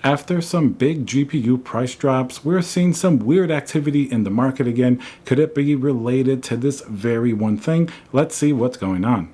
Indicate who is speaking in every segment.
Speaker 1: After some big GPU price drops, we're seeing some weird activity in the market again. Could it be related to this very one thing? Let's see what's going on.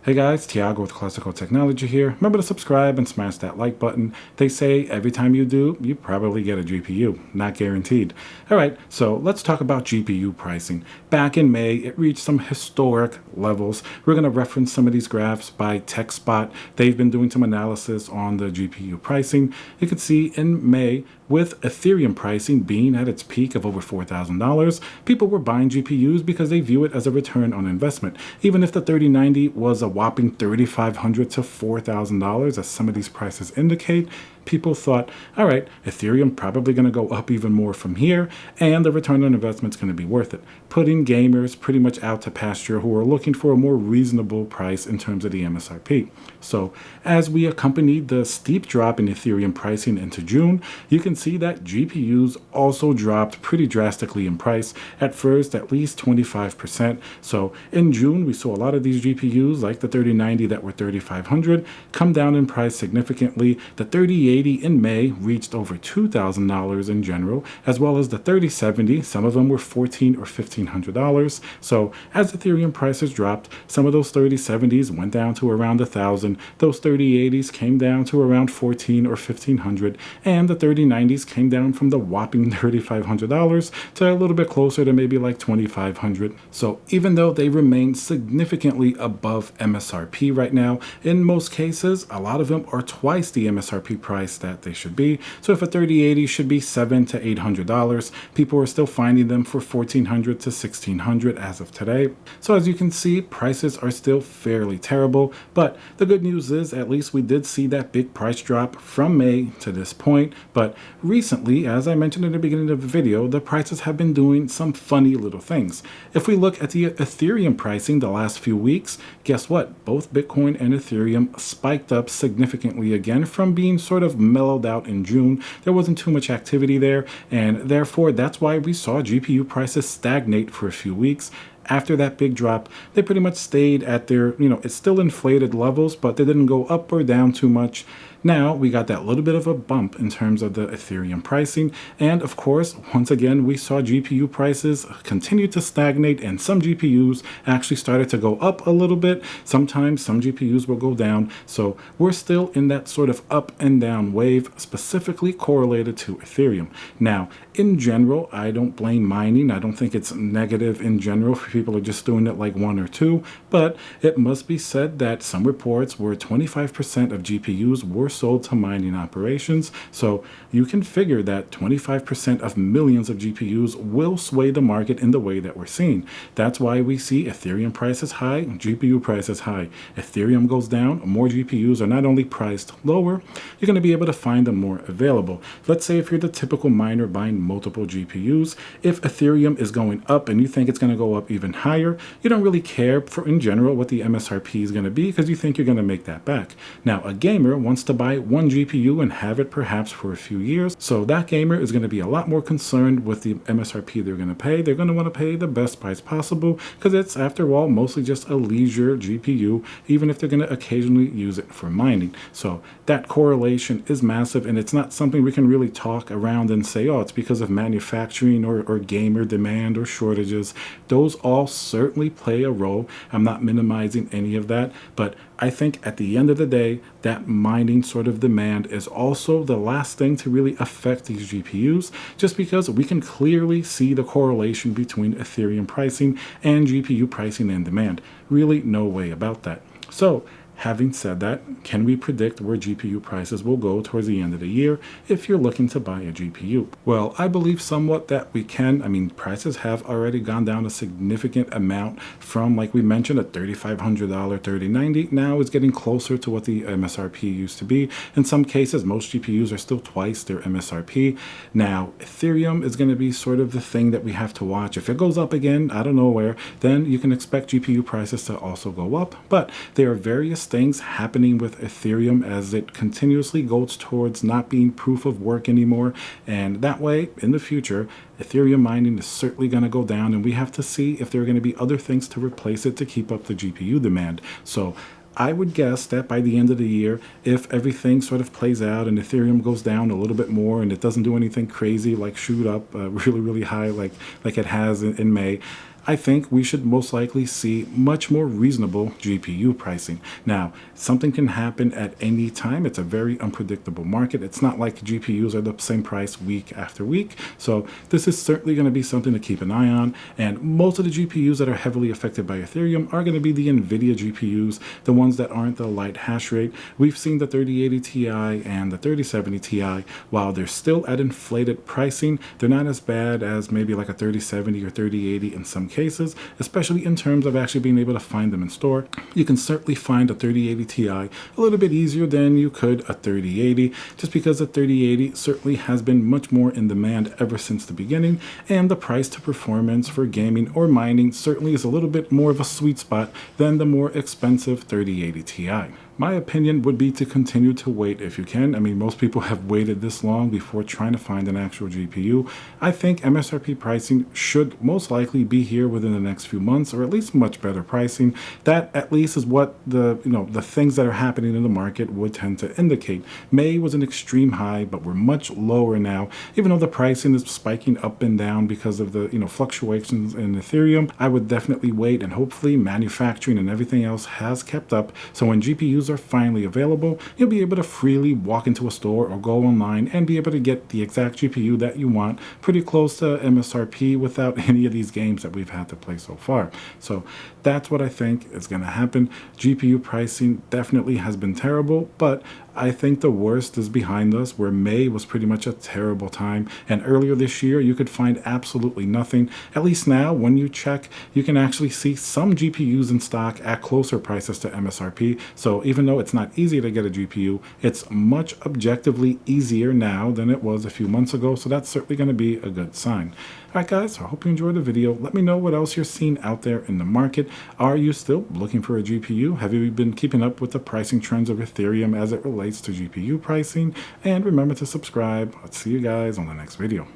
Speaker 1: Hey guys, Tiago with Classical Technology here. Remember to subscribe and smash that like button. They say every time you do, you probably get a GPU. Not guaranteed. Alright, so let's talk about GPU pricing. Back in May, it reached some historic levels. We're going to reference some of these graphs by TechSpot. They've been doing some analysis on the GPU pricing. You can see in May, with Ethereum pricing being at its peak of over $4,000, people were buying GPUs because they view it as a return on investment. Even if the 3090 was a whopping $3,500 to $4,000, as some of these prices indicate, people thought, all right, Ethereum probably going to go up even more from here, and the return on investment is going to be worth it, putting gamers pretty much out to pasture who are looking for a more reasonable price in terms of the MSRP. So as we accompanied the steep drop in Ethereum pricing into June, you can see that GPUs also dropped pretty drastically in price, at first at least 25%. So in June, we saw a lot of these GPUs, like the 3090 that were $3,500, come down in price significantly. The 3080 in May reached over $2,000 in general, as well as the 3070. Some of them were $1,400 or $1,500. So as Ethereum prices dropped, some of those 3070s went down to around $1,000. Those 3080s came down to around $1,400 or $1,500, and the 3090s came down from the whopping $3,500 to a little bit closer to maybe like $2,500. So even though they remain significantly above MSRP right now, in most cases, a lot of them are twice the MSRP price that they should be. So if a 3080 should be $700 to $800, people are still finding them for $1,400 to $1,600 as of today. So as you can see, prices are still fairly terrible, but the good news is at least we did see that big price drop from May to this point. But recently, as I mentioned in the beginning of the video, the prices have been doing some funny little things. If we look at the Ethereum pricing the last few weeks, guess what? Both Bitcoin and Ethereum spiked up significantly again from being sort of mellowed out in June. There wasn't too much activity there, and therefore that's why we saw GPU prices stagnate for a few weeks. After that big drop, they pretty much stayed at their, it's still inflated levels, but they didn't go up or down too much. Now we got that little bit of a bump in terms of the Ethereum pricing. And of course, once again, we saw GPU prices continue to stagnate, and some GPUs actually started to go up a little bit. Sometimes some GPUs will go down. So we're still in that sort of up and down wave, specifically correlated to Ethereum. Now, in general, I don't blame mining. I don't think it's negative in general if people are just doing it like one or two, but it must be said that some reports where 25% of GPUs were sold to mining operations. So you can figure that 25% of millions of GPUs will sway the market in the way that we're seeing. That's why we see Ethereum prices high, GPU prices high. Ethereum goes down, more GPUs are not only priced lower, you're going to be able to find them more available. Let's say if you're the typical miner buying multiple GPUs, if Ethereum is going up and you think it's going to go up even higher, you don't really care for in general what the MSRP is going to be because you think you're going to make that back. Now, a gamer wants to buy one GPU and have it perhaps for a few years. So that gamer is going to be a lot more concerned with the MSRP they're going to pay. They're going to want to pay the best price possible because it's, after all, mostly just a leisure GPU, even if they're going to occasionally use it for mining. So that correlation is massive, and it's not something we can really talk around and say, oh, it's because of manufacturing or gamer demand or shortages. Those all certainly play a role. I'm not minimizing any of that, but I think at the end of the day, that mining sort of demand is also the last thing to really affect these GPUs, just because we can clearly see the correlation between Ethereum pricing and GPU pricing and demand. Really no way about that. So having said that, can we predict where GPU prices will go towards the end of the year if you're looking to buy a GPU? Well, I believe somewhat that we can. I mean, prices have already gone down a significant amount from, like we mentioned, a $3,500 3090. Now it's getting closer to what the MSRP used to be. In some cases, most GPUs are still twice their MSRP. Now, Ethereum is going to be sort of the thing that we have to watch. If it goes up again, I don't know where, then you can expect GPU prices to also go up. But there are various things happening with Ethereum as it continuously goes towards not being proof of work anymore. And that way, in the future, Ethereum mining is certainly going to go down, and we have to see if there are going to be other things to replace it to keep up the GPU demand. So I would guess that by the end of the year, if everything sort of plays out and Ethereum goes down a little bit more and it doesn't do anything crazy like shoot up really, really high like it has in May, I think we should most likely see much more reasonable GPU pricing. Now, something can happen at any time. It's a very unpredictable market. It's not like GPUs are the same price week after week. So this is certainly going to be something to keep an eye on. And most of the GPUs that are heavily affected by Ethereum are going to be the Nvidia GPUs, the ones that aren't the light hash rate. We've seen the 3080 Ti and the 3070 Ti. While they're still at inflated pricing, they're not as bad as maybe like a 3070 or 3080 in some cases, especially in terms of actually being able to find them in store. You can certainly find a 3080 Ti a little bit easier than you could a 3080, just because the 3080 certainly has been much more in demand ever since the beginning, and the price to performance for gaming or mining certainly is a little bit more of a sweet spot than the more expensive 3080 Ti. My opinion would be to continue to wait if you can. I mean, most people have waited this long before trying to find an actual GPU. I think MSRP pricing should most likely be here within the next few months, or at least much better pricing. That at least is what the things that are happening in the market would tend to indicate. May was an extreme high, but we're much lower now. Even though the pricing is spiking up and down because of the fluctuations in Ethereum, I would definitely wait, and hopefully manufacturing and everything else has kept up. So when GPUs are finally available, you'll be able to freely walk into a store or go online and be able to get the exact GPU that you want pretty close to MSRP without any of these games that we've had to play so far. So that's what I think is going to happen. GPU pricing definitely has been terrible, but I think the worst is behind us, where May was pretty much a terrible time, and earlier this year you could find absolutely nothing. At least now, when you check, you can actually see some GPUs in stock at closer prices to MSRP. So even though it's not easy to get a GPU, it's much objectively easier now than it was a few months ago, so that's certainly going to be a good sign. Alright guys, so I hope you enjoyed the video. Let me know what else you're seeing out there in the market. Are you still looking for a GPU? Have you been keeping up with the pricing trends of Ethereum as it relates to GPU pricing? And remember to subscribe. I'll see you guys on the next video.